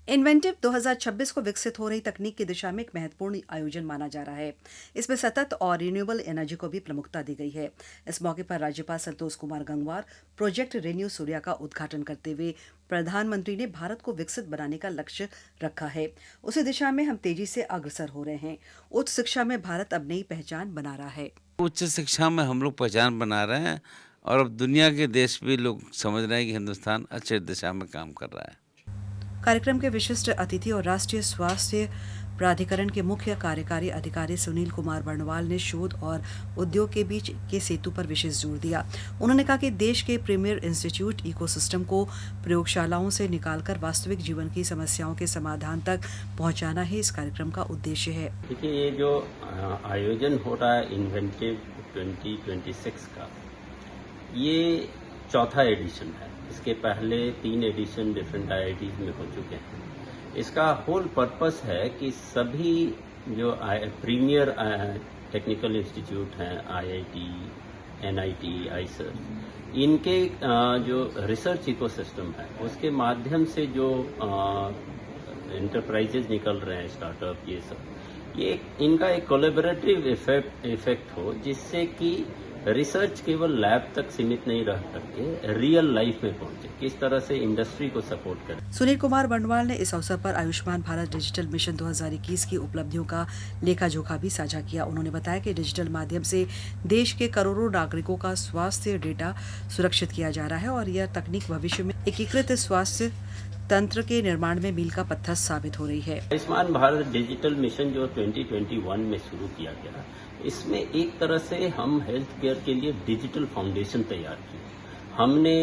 Inventive 2026 को विकसित हो रही तकनीक की दिशा में एक महत्वपूर्ण आयोजन माना जा रहा है। इसमें सतत और रिन्यूएबल एनर्जी को भी प्रमुखता दी गई है। इस मौके पर राज्यपाल संतोष कुमार गंगवार प्रोजेक्ट रेन्यू सूर्या का उद्घाटन करते हुए प्रधानमंत्री ने भारत को विकसित बनाने का लक्ष्य रखा है। उसी दिशा में हम तेजी से अग्रसर हो रहे हैं। उच्च शिक्षा में भारत अब नई पहचान बना रहा है। उच्च शिक्षा में हम लोग पहचान बना रहे हैं और अब दुनिया के देश भी लोग समझ रहे हैं कि हिंदुस्तान अच्छे दिशा में काम कर रहा है। कार्यक्रम के विशिष्ट अतिथि और राष्ट्रीय स्वास्थ्य प्राधिकरण के मुख्य कार्यकारी अधिकारी सुनील कुमार बर्णवाल ने शोध और उद्योग के बीच के सेतु पर विशेष जोर दिया। उन्होंने कहा कि देश के प्रीमियर इंस्टीट्यूट इकोसिस्टम को प्रयोगशालाओं से निकालकर वास्तविक जीवन की समस्याओं के समाधान तक पहुंचाना ही इस कार्यक्रम का उद्देश्य है। देखिए, ये जो आयोजन हो रहा है इन्वेंटिव 2026 का, ये चौथा एडिशन है। इसके पहले 3 एडिशन डिफरेंट आईआईटीज में हो चुके हैं। इसका होल पर्पस है कि सभी जो प्रीमियर टेक्निकल इंस्टीट्यूट हैं, आईआईटी, एनआईटी, आईसर, इनके जो रिसर्च इकोसिस्टम है उसके माध्यम से जो एंटरप्राइजेज निकल रहे हैं, स्टार्टअप, ये सब, ये इनका एक कोलैबोरेटिव इफेक्ट हो, जिससे कि रिसर्च केवल लैब तक सीमित नहीं रह करके रियल लाइफ में पहुंचे, किस तरह से इंडस्ट्री को सपोर्ट करें। सुनील कुमार बंडवाल ने इस अवसर पर आयुष्मान भारत डिजिटल मिशन 2021 की उपलब्धियों का लेखा जोखा भी साझा किया। उन्होंने बताया कि डिजिटल माध्यम से देश के करोड़ों नागरिकों का स्वास्थ्य डेटा सुरक्षित किया जा रहा है और यह तकनीक भविष्य में एकीकृत स्वास्थ्य तंत्र के निर्माण में मील का पत्थर साबित हो रही है। आयुष्मान भारत डिजिटल मिशन जो 2021 में शुरू किया गया, इसमें एक तरह से हम हेल्थ केयर के लिए डिजिटल फाउंडेशन तैयार की। हमने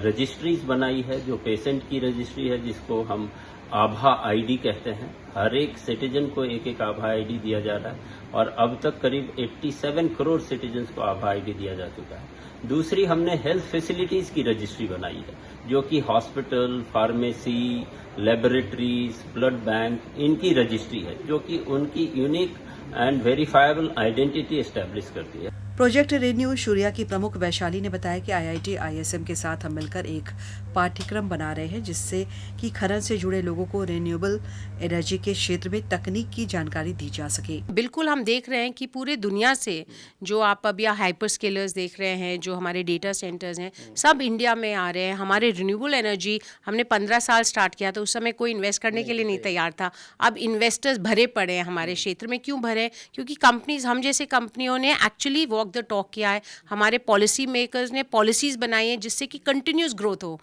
रजिस्ट्रीज बनाई है, जो पेशेंट की रजिस्ट्री है, जिसको हम आभा आईडी कहते हैं। हर एक सिटीजन को एक एक आभा आईडी दिया जा रहा है और अब तक करीब 87 करोड़ सिटीजन्स को आभा आईडी दिया जा चुका है। दूसरी, हमने हेल्थ फैसिलिटीज की रजिस्ट्री बनाई है, जो कि hospital, pharmacy, laboratories, blood bank, इनकी रजिस्ट्री है, जो कि उनकी unique and verifiable identity establish करती है। प्रोजेक्ट रेन्यू सूर्या की प्रमुख वैशाली ने बताया कि आईआईटी आईएसएम के साथ हम मिलकर एक पाठ्यक्रम बना रहे हैं, जिससे कि खनन से जुड़े लोगों को रिन्यूएबल एनर्जी के क्षेत्र में तकनीक की जानकारी दी जा सके। बिल्कुल, हम देख रहे हैं कि पूरे दुनिया से जो आप अब या हाइपर स्केलर्स देख रहे हैं, जो हमारे डेटा सेंटर्स हैं, सब इंडिया में आ रहे हैं। हमारे रिन्यूएबल एनर्जी हमने 15 साल स्टार्ट किया था, उस समय कोई इन्वेस्ट करने के लिए नहीं तैयार था। अब इन्वेस्टर्स भरे पड़े हैं हमारे क्षेत्र में। क्यों भरे? क्योंकि कंपनीज, हम जैसे कंपनियों ने एक्चुअली वॉक द टॉक किया है। हमारे पॉलिसी मेकर्स ने पॉलिसीज बनाई हैं जिससे कि कंटिन्यूस ग्रोथ हो।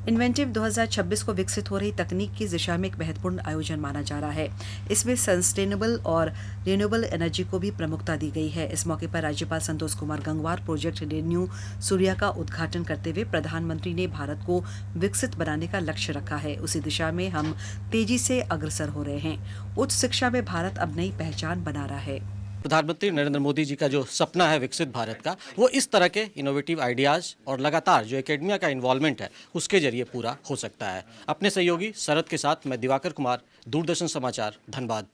इन्वेंटिव 2026 को विकसित हो रही तकनीक की दिशा में एक महत्वपूर्ण आयोजन माना जा रहा है। इसमें सस्टेनेबल और रिन्यूएबल एनर्जी को भी प्रमुखता दी गई है। इस मौके पर राज्यपाल संतोष कुमार गंगवार प्रोजेक्ट रेन्यू सूर्या का उद्घाटन करते हुए प्रधानमंत्री ने भारत को विकसित बनाने का लक्ष्य रखा है। उसी दिशा में हम तेजी से अग्रसर हो रहे हैं। उच्च शिक्षा में भारत अब नई पहचान बना रहा है। प्रधानमंत्री नरेंद्र मोदी जी का जो सपना है विकसित भारत का, वो इस तरह के इनोवेटिव आइडियाज़ और लगातार जो एकेडमिया का इन्वॉल्वमेंट है उसके जरिए पूरा हो सकता है। अपने सहयोगी शरद के साथ मैं दिवाकर कुमार, दूरदर्शन समाचार, धनबाद।